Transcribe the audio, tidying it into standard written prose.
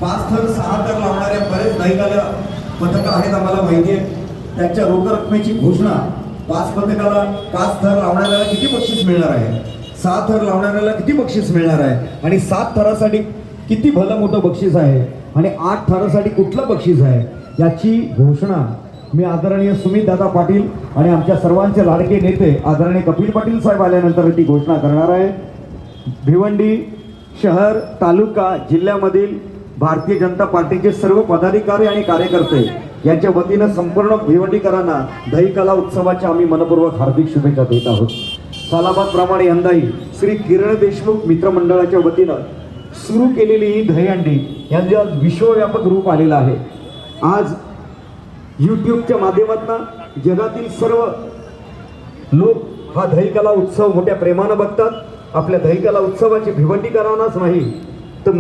5 थर 6 थर लावणाऱ्या बरेच दहीकाला पथकं आहेत आम्हाला माहिती आहे. त्यांच्या रोख रकमेची घोषणा 5 पथकाला 5 थर लावणाऱ्याला किती बक्षीस मिळणार आहे, 6 थर लावणाऱ्याला किती बक्षीस मिळणार आहे आणि 7 थरासाठी किती भलं मोठं बक्षीस आहे आणि 8 थरासाठी कुठलं बक्षीस आहे याची घोषणा मी आदरणीय सुमित दादा पाटील आणि आमच्या सर्वांचे लाडके नेते आदरणीय कपिल पाटील साहेब आल्यानंतर ती घोषणा करणार आहे. भिवंडी शहर तालुका जिल्ह्यामधील भारतीय जनता पार्टीचे सर्व पदाधिकारी आणि कार्यकर्ते यांच्या वतीनं संपूर्ण भिवंडीकरांना दहीकला उत्सवाच्या आम्ही मनपूर्वक हार्दिक शुभेच्छा देत आहोत. सालाबादप्रमाणे यंदाही श्री किरण देशमुख मित्रमंडळाच्या वतीनं सुरू केलेली ही दहीहंडी यांचे आज विश्वव्यापक रूप आलेलं आहे. आज यूट्यूबच्या माध्यमातून जगातील सर्व लोक हा दहीकला उत्सव मोठ्या प्रेमानं बघतात. आपल्या दहीकला उत्सवाची भिवंडीकरांनाच नाही तर